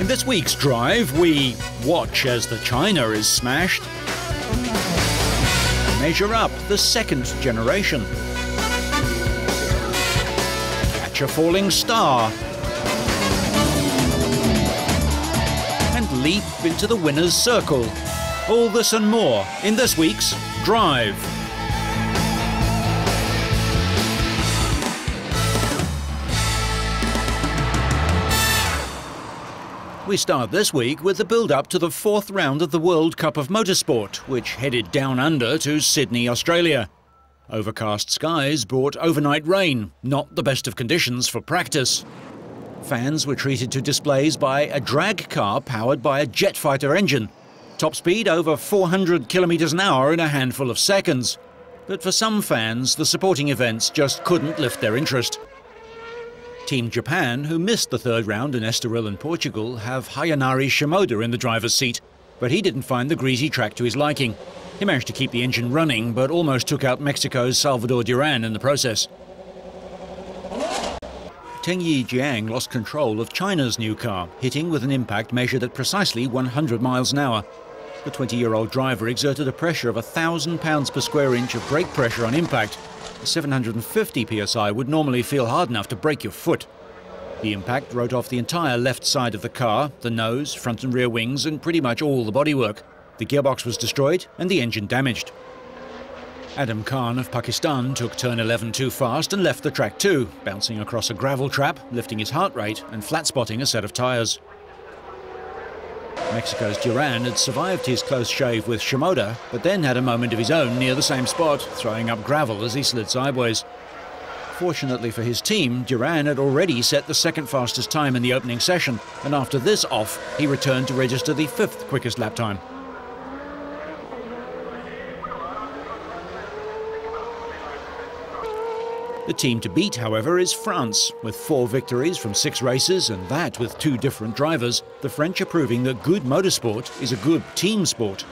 In this week's drive, we watch as the China is smashed, measure up the second generation, catch a falling star, and leap into the winner's circle. All this and more in this week's Drive. We start this week with the build-up to the fourth round of the World Cup of Motorsport, which headed down under to Sydney, Australia. Overcast skies brought overnight rain, not the best of conditions for practice. Fans were treated to displays by a drag car powered by a jet fighter engine. Top speed over 400 kilometers an hour in a handful of seconds. But for some fans, the supporting events just couldn't lift their interest. Team Japan, who missed the third round in Estoril in Portugal, have Hayanari Shimoda in the driver's seat, but he didn't find the greasy track to his liking. He managed to keep the engine running, but almost took out Mexico's Salvador Duran in the process. Tengyi Jiang lost control of China's new car, hitting with an impact measured at precisely 100 miles an hour. The 20-year-old driver exerted a pressure of 1,000 pounds per square inch of brake pressure on impact. 750 psi would normally feel hard enough to break your foot. The impact wrote off the entire left side of the car, the nose, front and rear wings, and pretty much all the bodywork. The gearbox was destroyed and the engine damaged. Adam Khan of Pakistan took turn 11 too fast and left the track too, bouncing across a gravel trap, lifting his heart rate and flat-spotting a set of tyres. Mexico's Duran had survived his close shave with Shimoda, but then had a moment of his own near the same spot, throwing up gravel as he slid sideways. Fortunately for his team, Duran had already set the second fastest time in the opening session, and after this off, he returned to register the fifth quickest lap time. The team to beat, however, is France. With 4 victories from 6 races, and that with 2 different drivers, the French are proving that good motorsport is a good team sport.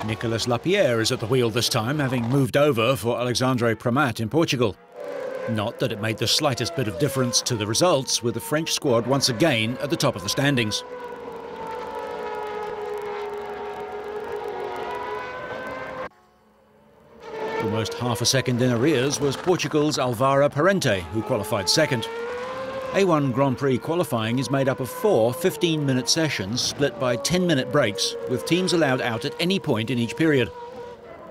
Nicolas Lapierre is at the wheel this time, having moved over for Alexandre Premat in Portugal. Not that it made the slightest bit of difference to the results, with the French squad once again at the top of the standings. Almost half a second in arrears was Portugal's Alvaro Parente, who qualified second. A1 Grand Prix qualifying is made up of 4 15-minute sessions split by 10-minute breaks, with teams allowed out at any point in each period.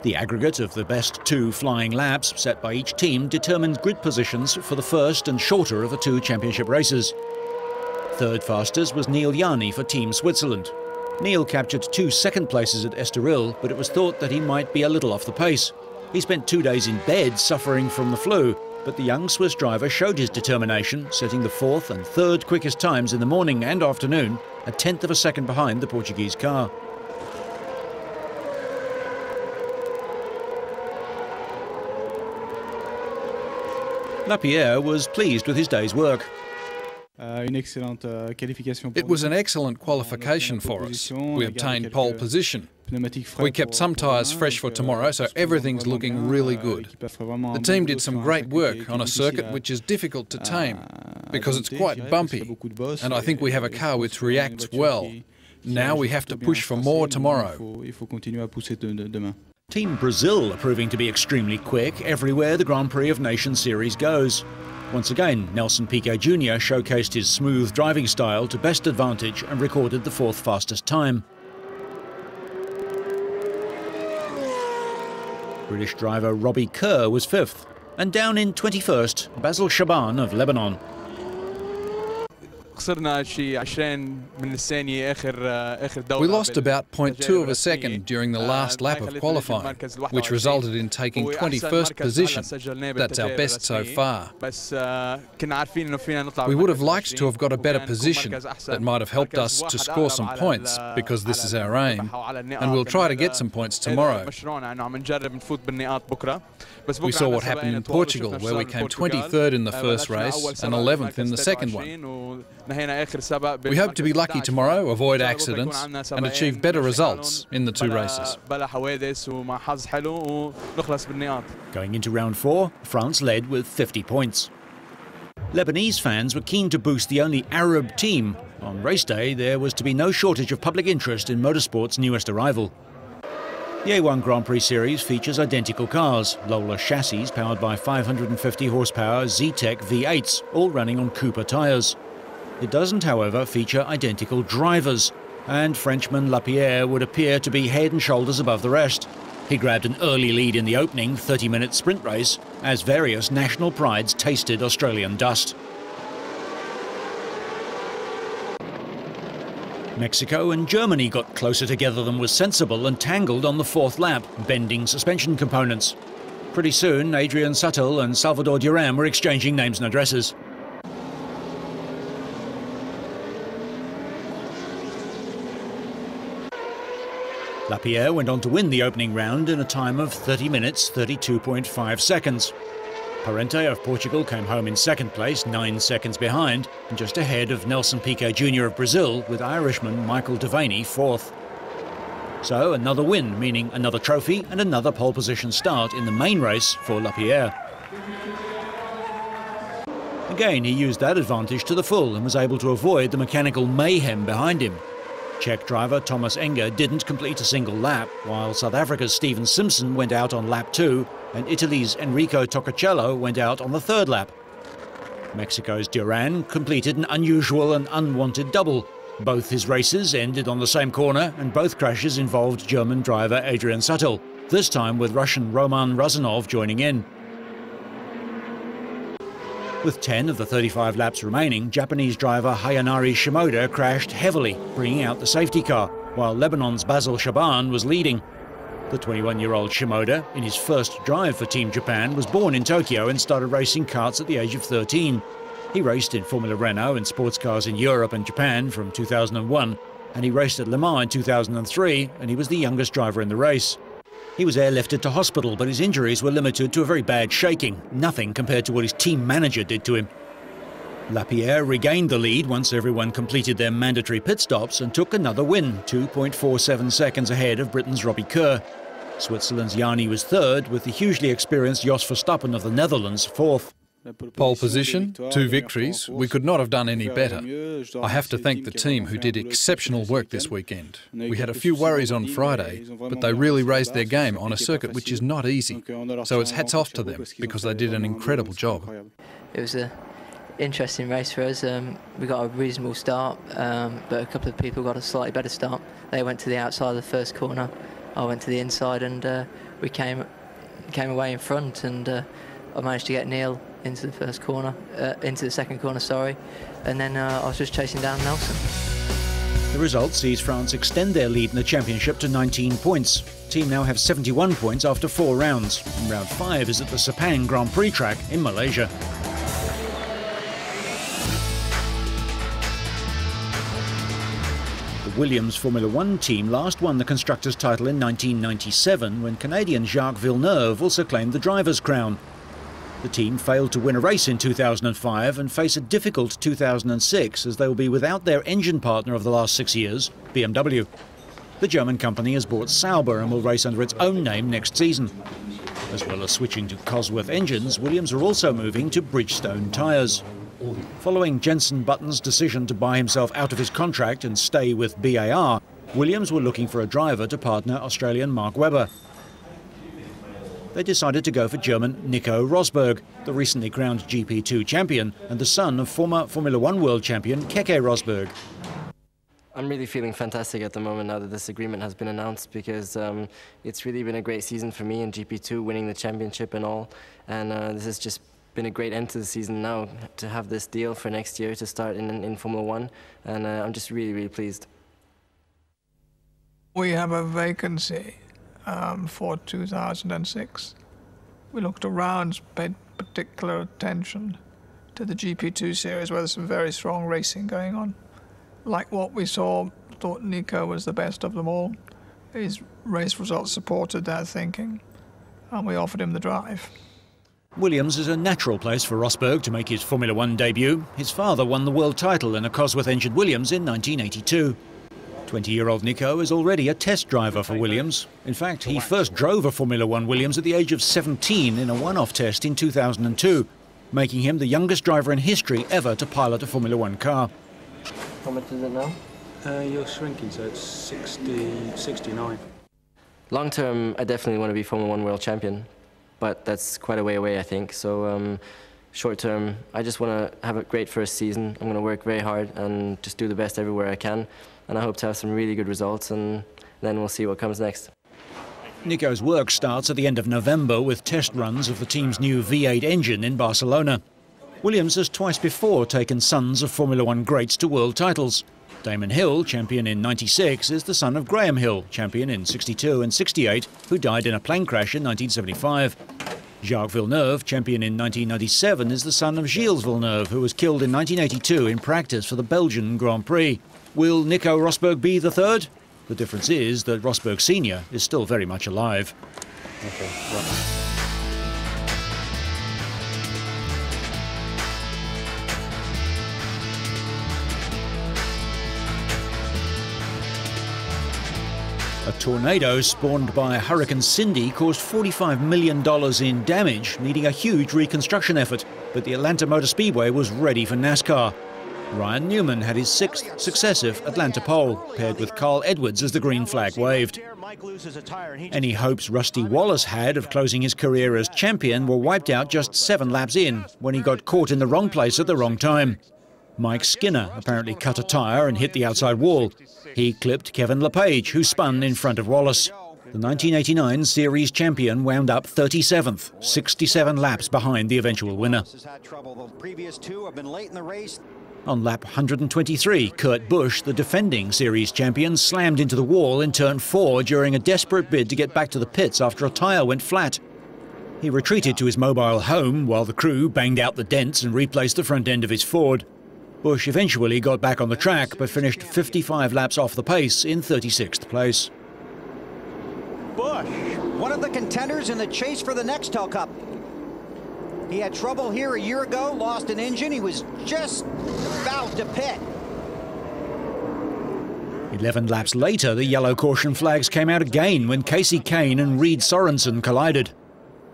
The aggregate of the best 2 flying laps set by each team determines grid positions for the first and shorter of the 2 championship races. Third fastest was Neil Yarni for Team Switzerland. Neil captured 2 second places at Estoril, but it was thought that he might be a little off the pace. He spent 2 days in bed suffering from the flu, but the young Swiss driver showed his determination, setting the 4th and 3rd quickest times in the morning and afternoon, a tenth of a second behind the Portuguese car. Lapierre was pleased with his day's work. It was an excellent qualification for us. We obtained pole position. We kept some tyres fresh for tomorrow, so everything's looking really good. The team did some great work on a circuit which is difficult to tame, because it's quite bumpy, and I think we have a car which reacts well. Now we have to push for more tomorrow. Team Brazil are proving to be extremely quick everywhere the Grand Prix of Nations Series goes. Once again, Nelson Piquet Jr. showcased his smooth driving style to best advantage and recorded the 4th fastest time. British driver Robbie Kerr was 5th, and down in 21st, Basil Shaban of Lebanon. We lost about 0.2 of a second during the last lap of qualifying, which resulted in taking 21st position. That's our best so far. We would have liked to have got a better position that might have helped us to score some points, because this is our aim, and we'll try to get some points tomorrow. We saw what happened in Portugal, where we came 23rd in the first race and 11th in the second one. We hope to be lucky tomorrow, avoid accidents, and achieve better results in the 2 races. Going into round 4, France led with 50 points. Lebanese fans were keen to boost the only Arab team, On race day, there was to be no shortage of public interest in motorsport's newest arrival. The A1 Grand Prix Series features identical cars, Lola chassis powered by 550 horsepower Zetec V8s, all running on Cooper tyres. It doesn't, however, feature identical drivers, and Frenchman Lapierre would appear to be head and shoulders above the rest. He grabbed an early lead in the opening 30-minute sprint race as various national prides tasted Australian dust. Mexico and Germany got closer together than was sensible and tangled on the fourth lap, bending suspension components. Pretty soon, Adrian Sutil and Salvador Duran were exchanging names and addresses. Lapierre went on to win the opening round in a time of 30 minutes, 32.5 seconds. Parente of Portugal came home in second place, 9 seconds behind, and just ahead of Nelson Piquet Jr. of Brazil, with Irishman Michael Devaney fourth. So another win, meaning another trophy and another pole position start in the main race for Lapierre. Again, he used that advantage to the full and was able to avoid the mechanical mayhem behind him. Czech driver Thomas Enger didn't complete a single lap, while South Africa's Steven Simpson went out on lap 2 and Italy's Enrico Toccacello went out on the third lap. Mexico's Duran completed an unusual and unwanted double. Both his races ended on the same corner and both crashes involved German driver Adrian Sutil, this time with Russian Roman Razanov joining in. With 10 of the 35 laps remaining, Japanese driver Hayanari Shimoda crashed heavily, bringing out the safety car, while Lebanon's Basil Shaban was leading. The 21-year-old Shimoda, in his first drive for Team Japan, was born in Tokyo and started racing karts at the age of 13. He raced in Formula Renault and sports cars in Europe and Japan from 2001, and he raced at Le Mans in 2003, and he was the youngest driver in the race. He was airlifted to hospital, but his injuries were limited to a very bad shaking, nothing compared to what his team manager did to him. Lapierre regained the lead once everyone completed their mandatory pit stops and took another win, 2.47 seconds ahead of Britain's Robbie Kerr. Switzerland's Yanni was third, with the hugely experienced Jos Verstappen of the Netherlands fourth. Pole position, 2 victories. We could not have done any better. I have to thank the team who did exceptional work this weekend. We had a few worries on Friday, but they really raised their game on a circuit which is not easy. So it's hats off to them because they did an incredible job. It was an interesting race for us. We got a reasonable start, but a couple of people got a slightly better start. They went to the outside of the first corner. I went to the inside, and we came away in front, and I managed to get Neil into the first corner, into the second corner, sorry, and then I was just chasing down Nelson. The result sees France extend their lead in the championship to 19 points. The team now have 71 points after 4 rounds. And round 5 is at the Sepang Grand Prix track in Malaysia. The Williams Formula One team last won the constructors' title in 1997, when Canadian Jacques Villeneuve also claimed the driver's crown. The team failed to win a race in 2005 and face a difficult 2006 as they will be without their engine partner of the last 6 years, BMW. The German company has bought Sauber and will race under its own name next season. As well as switching to Cosworth engines, Williams are also moving to Bridgestone tyres. Following Jenson Button's decision to buy himself out of his contract and stay with BAR, Williams were looking for a driver to partner Australian Mark Webber. They decided to go for German Nico Rosberg, the recently crowned GP2 champion and the son of former Formula One world champion Keke Rosberg. I'm really feeling fantastic at the moment now that this agreement has been announced, because it's really been a great season for me in GP2, winning the championship and all, and this has just been a great end to the season now to have this deal for next year to start in Formula One, and I'm just really, really pleased. We have a vacancy for 2006. We looked around, paid particular attention to the GP2 series where there's some very strong racing going on. Like what we saw, thought Nico was the best of them all. His race results supported that thinking, and we offered him the drive. Williams is a natural place for Rosberg to make his Formula One debut. His father won the world title in a Cosworth-engined Williams in 1982. 20-year-old Nico is already a test driver for Williams. In fact, he first drove a Formula One Williams at the age of 17 in a one-off test in 2002, making him the youngest driver in history ever to pilot a Formula One car. How much is it now? You're shrinking, so it's 69. Long term, I definitely want to be Formula 1 world champion, but that's quite a way away, I think. So short term, I just want to have a great first season. I'm going to work very hard and just do the best everywhere I can. And I hope to have some really good results, and then we'll see what comes next. Nico's work starts at the end of November with test runs of the team's new V8 engine in Barcelona. Williams has twice before taken sons of Formula 1 greats to world titles. Damon Hill, champion in '96, is the son of Graham Hill, champion in '62 and '68, who died in a plane crash in 1975. Jacques Villeneuve, champion in 1997, is the son of Gilles Villeneuve, who was killed in 1982 in practice for the Belgian Grand Prix. Will Nico Rosberg be the third? The difference is that Rosberg Sr. is still very much alive. Okay, right. A tornado spawned by Hurricane Cindy caused $45 million in damage, needing a huge reconstruction effort. But the Atlanta Motor Speedway was ready for NASCAR. Ryan Newman had his 6th successive Atlanta pole, paired with Carl Edwards as the green flag waved. Any hopes Rusty Wallace had of closing his career as champion were wiped out just 7 laps in, when he got caught in the wrong place at the wrong time. Mike Skinner apparently cut a tyre and hit the outside wall. He clipped Kevin LePage, who spun in front of Wallace. The 1989 series champion wound up 37th, 67 laps behind the eventual winner. On lap 123, Kurt Busch, the defending series champion, slammed into the wall in turn 4 during a desperate bid to get back to the pits after a tyre went flat. He retreated to his mobile home while the crew banged out the dents and replaced the front end of his Ford. Busch eventually got back on the track but finished 55 laps off the pace in 36th place. Busch, one of the contenders in the chase for the Nextel Cup. He had trouble here a year ago, lost an engine. He was just about to pit. 11 laps later, the yellow caution flags came out again when Casey Kane and Reed Sorensen collided.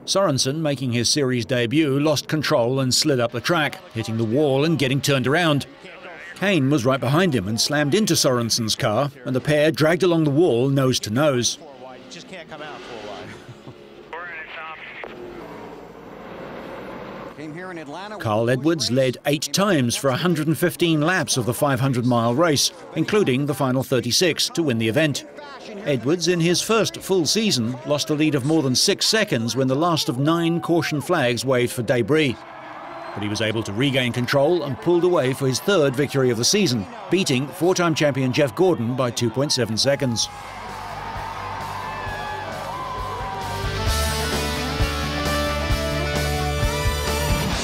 Sorensen, making his series debut, lost control and slid up the track, hitting the wall and getting turned around. Kane was right behind him and slammed into Sorensen's car, and the pair dragged along the wall nose to nose. Just can't come out for a while. Carl Edwards led 8 times for 115 laps of the 500-mile race, including the final 36 to win the event. Edwards, in his first full season, lost a lead of more than 6 seconds when the last of 9 caution flags waved for debris. But he was able to regain control and pulled away for his 3rd victory of the season, beating 4-time champion Jeff Gordon by 2.7 seconds.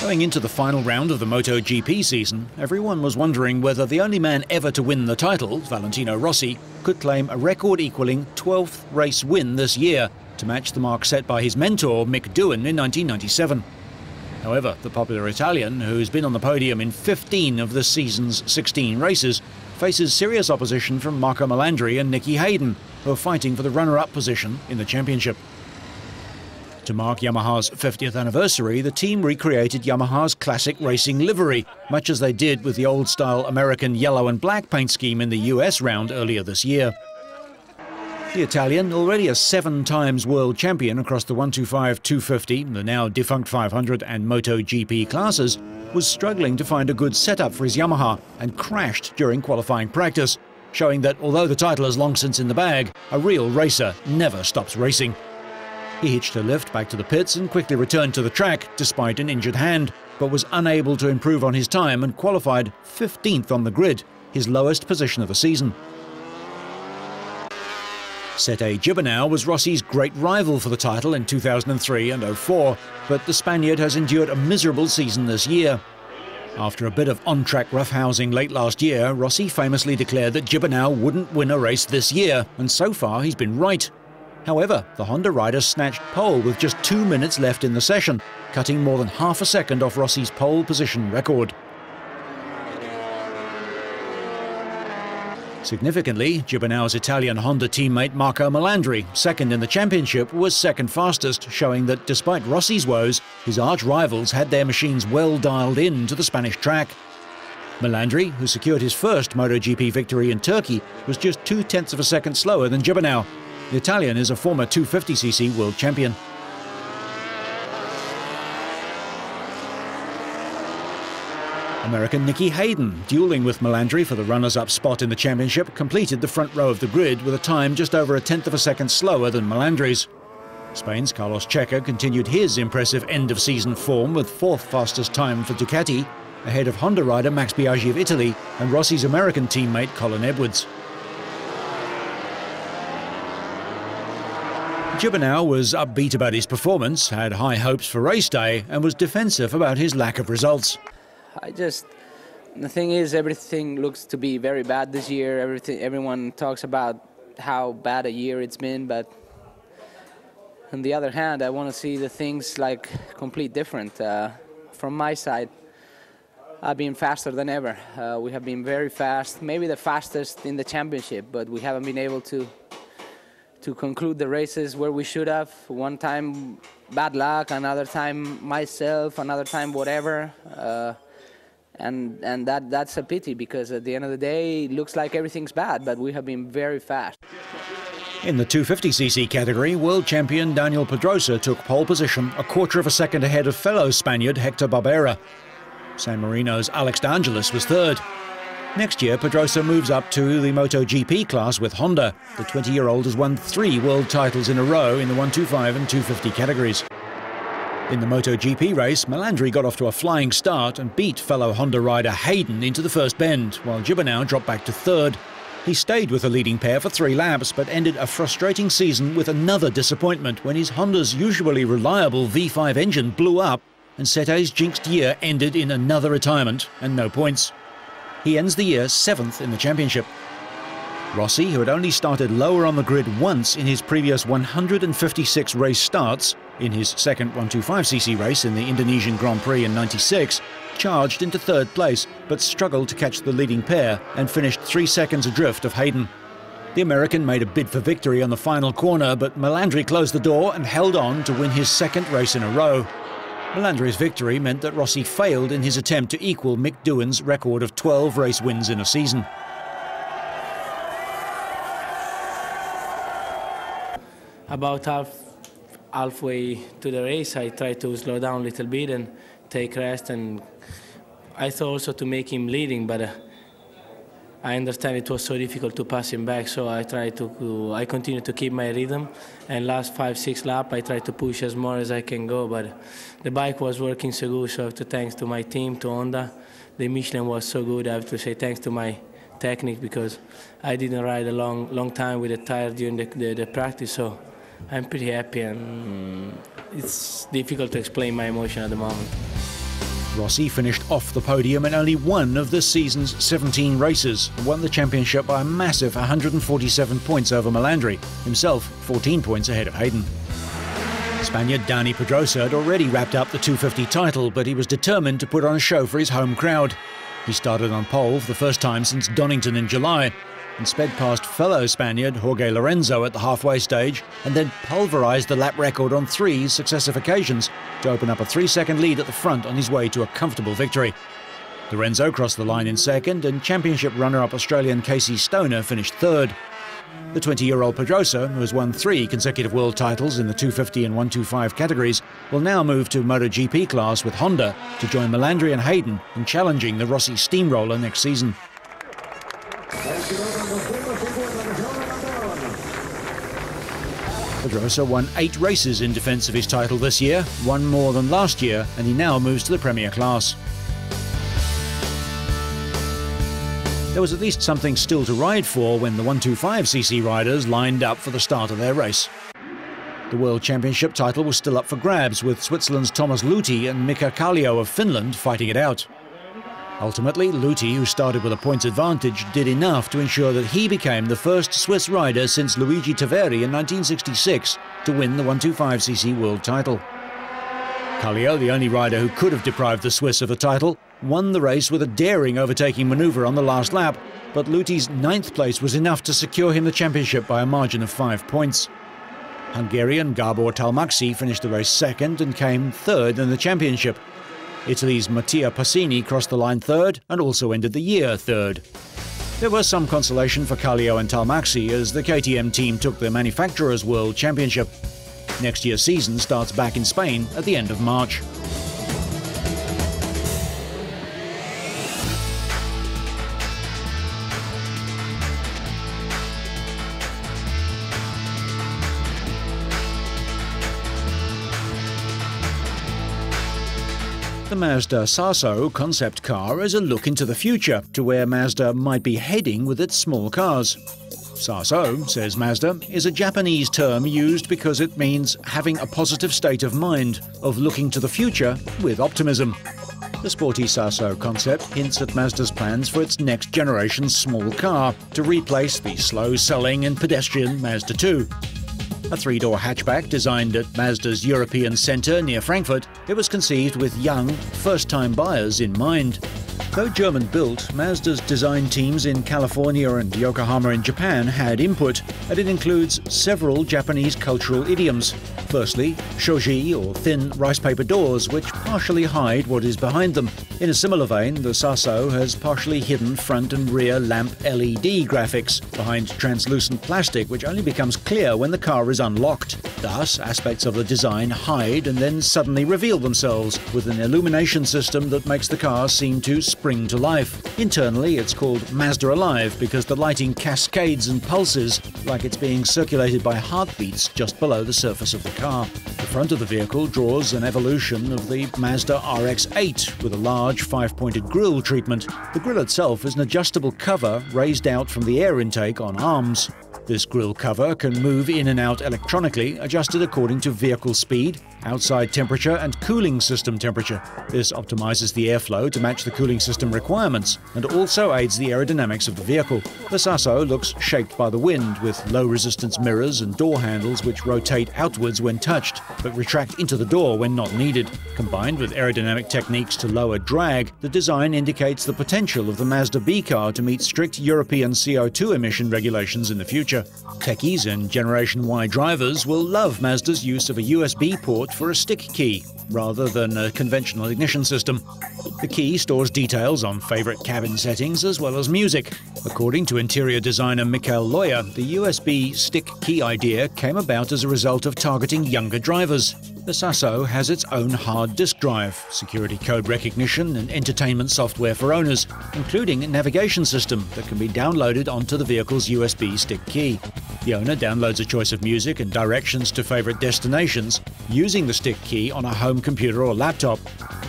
Going into the final round of the MotoGP season, everyone was wondering whether the only man ever to win the title, Valentino Rossi, could claim a record-equalling 12th race win this year to match the mark set by his mentor, Mick Doohan, in 1997. However, the popular Italian, who's been on the podium in 15 of this season's 16 races, faces serious opposition from Marco Melandri and Nicky Hayden, who are fighting for the runner-up position in the championship. To mark Yamaha's 50th anniversary, the team recreated Yamaha's classic racing livery, much as they did with the old-style American yellow and black paint scheme in the US round earlier this year. The Italian, already a 7 times world champion across the 125, 250, the now defunct 500 and MotoGP classes, was struggling to find a good setup for his Yamaha and crashed during qualifying practice, showing that although the title is long since in the bag, a real racer never stops racing. He hitched a lift back to the pits and quickly returned to the track despite an injured hand, but was unable to improve on his time and qualified 15th on the grid, his lowest position of the season. Sete Gibernau was Rossi's great rival for the title in 2003 and 2004, but the Spaniard has endured a miserable season this year. After a bit of on-track roughhousing late last year, Rossi famously declared that Gibernau wouldn't win a race this year, and so far he's been right. However, the Honda rider snatched pole with just 2 minutes left in the session, cutting more than half a second off Rossi's pole position record. Significantly, Gibernau's Italian Honda teammate Marco Melandri, second in the championship, was second fastest, showing that despite Rossi's woes, his arch-rivals had their machines well dialed in to the Spanish track. Melandri, who secured his first MotoGP victory in Turkey, was just 0.2 of a second slower than Gibernau. The Italian is a former 250cc world champion. American Nicky Hayden, duelling with Melandri for the runners-up spot in the championship, completed the front row of the grid with a time just over 0.1 of a second slower than Melandri's. Spain's Carlos Checa continued his impressive end-of-season form with fourth fastest time for Ducati, ahead of Honda rider Max Biaggi of Italy and Rossi's American teammate Colin Edwards. Gibernau was upbeat about his performance, had high hopes for race day, and was defensive about his lack of results. The thing is, everything looks to be very bad this year. Everyone talks about how bad a year it's been, but on the other hand, I want to see the things like complete different. From my side, I've been faster than ever. We have been very fast, maybe the fastest in the championship, but we haven't been able to conclude the races where we should have. One time bad luck, another time myself, another time whatever. And that's a pity, because at the end of the day, it looks like everything's bad, but we have been very fast. In the 250cc category, world champion Daniel Pedrosa took pole position, 1/4 of a second ahead of fellow Spaniard Hector Barbera. San Marino's Alex De Angelis was third. Next year, Pedrosa moves up to the MotoGP class with Honda. The 20-year-old has won 3 world titles in a row in the 125 and 250 categories. In the MotoGP race, Melandri got off to a flying start and beat fellow Honda rider Hayden into the first bend, while Gibernau dropped back to third. He stayed with the leading pair for 3 laps, but ended a frustrating season with another disappointment when his Honda's usually reliable V5 engine blew up and Sette's jinxed year ended in another retirement and no points. He ends the year 7th in the championship. Rossi, who had only started lower on the grid once in his previous 156 race starts, in his second 125cc race in the Indonesian Grand Prix in '96, charged into third place, but struggled to catch the leading pair and finished 3 seconds adrift of Hayden. The American made a bid for victory on the final corner, but Melandri closed the door and held on to win his second race in a row. Melandri's victory meant that Rossi failed in his attempt to equal Mick Doohan's record of 12 race wins in a season. About halfway to the race, I tried to slow down a little bit and take rest, and I thought also to make him leading, but I understand it was so difficult to pass him back, so I continued to keep my rhythm, and last 5-6 laps I tried to push as more as I can go, but the bike was working so good, so I have to thanks to my team, to Honda. The Michelin was so good, I have to say thanks to my technique, because I didn't ride a long time with the tire during the practice, so I'm pretty happy, and it's difficult to explain my emotion at the moment. Rossi finished off the podium in only one of this season's 17 races and won the championship by a massive 147 points over Melandri, himself 14 points ahead of Hayden. Spaniard Dani Pedrosa had already wrapped up the 250 title, but he was determined to put on a show for his home crowd. He started on pole for the first time since Donington in July, and sped past fellow Spaniard Jorge Lorenzo at the halfway stage, and then pulverised the lap record on 3 successive occasions to open up a 3-second lead at the front on his way to a comfortable victory. Lorenzo crossed the line in second, and championship runner-up Australian Casey Stoner finished third. The 20-year-old Pedrosa, who has won 3 consecutive world titles in the 250 and 125 categories, will now move to MotoGP class with Honda to join Melandri and Hayden in challenging the Rossi Steamroller next season. Pedrosa won 8 races in defence of his title this year, 1 more than last year, and he now moves to the Premier class. There was at least something still to ride for when the 125cc riders lined up for the start of their race. The World Championship title was still up for grabs, with Switzerland's Thomas Luthi and Mika Kallio of Finland fighting it out. Ultimately, Luthi, who started with a points advantage, did enough to ensure that he became the first Swiss rider since Luigi Taveri in 1966 to win the 125cc world title. Kallio, the only rider who could have deprived the Swiss of the title, won the race with a daring overtaking manoeuvre on the last lap, but Luthi's 9th place was enough to secure him the championship by a margin of 5 points. Hungarian Gabor Talmaxi finished the race second and came third in the championship. Italy's Mattia Passini crossed the line third and also ended the year third. There was some consolation for Kallio and Talmaxi as the KTM team took the Manufacturers' World Championship. Next year's season starts back in Spain at the end of March. The Mazda Sasso concept car is a look into the future to where Mazda might be heading with its small cars. Sasso, says Mazda, is a Japanese term used because it means having a positive state of mind, of looking to the future with optimism. The sporty Sasso concept hints at Mazda's plans for its next generation small car to replace the slow-selling and pedestrian Mazda 2. A three-door hatchback designed at Mazda's European Centre near Frankfurt, it was conceived with young, first-time buyers in mind. Though German-built, Mazda's design teams in California and Yokohama in Japan had input, and it includes several Japanese cultural idioms. Firstly, shoji, or thin rice paper doors, which partially hide what is behind them. In a similar vein, the Sasso has partially hidden front and rear lamp LED graphics behind translucent plastic, which only becomes clear when the car is unlocked. Thus, aspects of the design hide and then suddenly reveal themselves, with an illumination system that makes the car seem to spring to life. Internally, it's called Mazda Alive because the lighting cascades and pulses like it's being circulated by heartbeats just below the surface of the car. The front of the vehicle draws an evolution of the Mazda RX-8 with a large 5-pointed grille treatment. The grille itself is an adjustable cover raised out from the air intake on arms. This grille cover can move in and out electronically, adjusted according to vehicle speed, outside temperature and cooling system temperature. This optimizes the airflow to match the cooling system requirements and also aids the aerodynamics of the vehicle. The Sasso looks shaped by the wind, with low-resistance mirrors and door handles which rotate outwards when touched, but retract into the door when not needed. Combined with aerodynamic techniques to lower drag, the design indicates the potential of the Mazda B car to meet strict European CO2 emission regulations in the future. Techies and Generation Y drivers will love Mazda's use of a USB port for a stick key, rather than a conventional ignition system. The key stores details on favourite cabin settings as well as music. According to interior designer Michael Loya, the USB stick key idea came about as a result of targeting younger drivers. The Sasso has its own hard disk drive, security code recognition and entertainment software for owners, including a navigation system that can be downloaded onto the vehicle's USB stick key. The owner downloads a choice of music and directions to favourite destinations using the stick key on a home computer or laptop.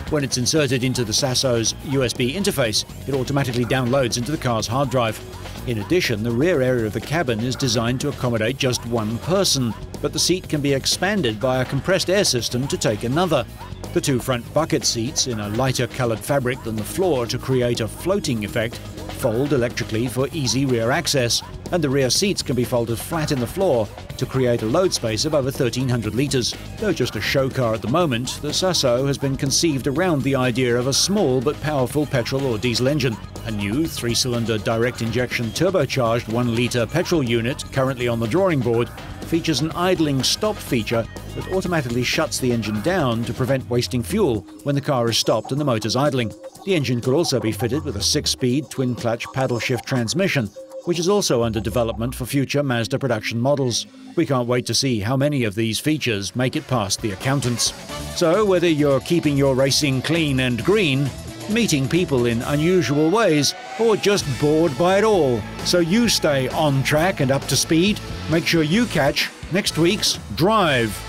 When it's inserted into the Sasso's USB interface, it automatically downloads into the car's hard drive. In addition, the rear area of the cabin is designed to accommodate just one person, but the seat can be expanded by a compressed air system to take another. The two front bucket seats, in a lighter coloured fabric than the floor to create a floating effect, fold electrically for easy rear access, and the rear seats can be folded flat in the floor to create a load space of over 1,300 litres. Though just a show car at the moment, the Sasso has been conceived around the idea of a small but powerful petrol or diesel engine. A new 3-cylinder direct injection turbocharged 1-litre petrol unit, currently on the drawing board, features an idling stop feature that automatically shuts the engine down to prevent wasting fuel when the car is stopped and the motor's idling. The engine could also be fitted with a 6-speed twin-clutch paddle-shift transmission, which is also under development for future Mazda production models. We can't wait to see how many of these features make it past the accountants. So whether you're keeping your racing clean and green, meeting people in unusual ways, or just bored by it all, so you stay on track and up to speed, make sure you catch next week's Drive.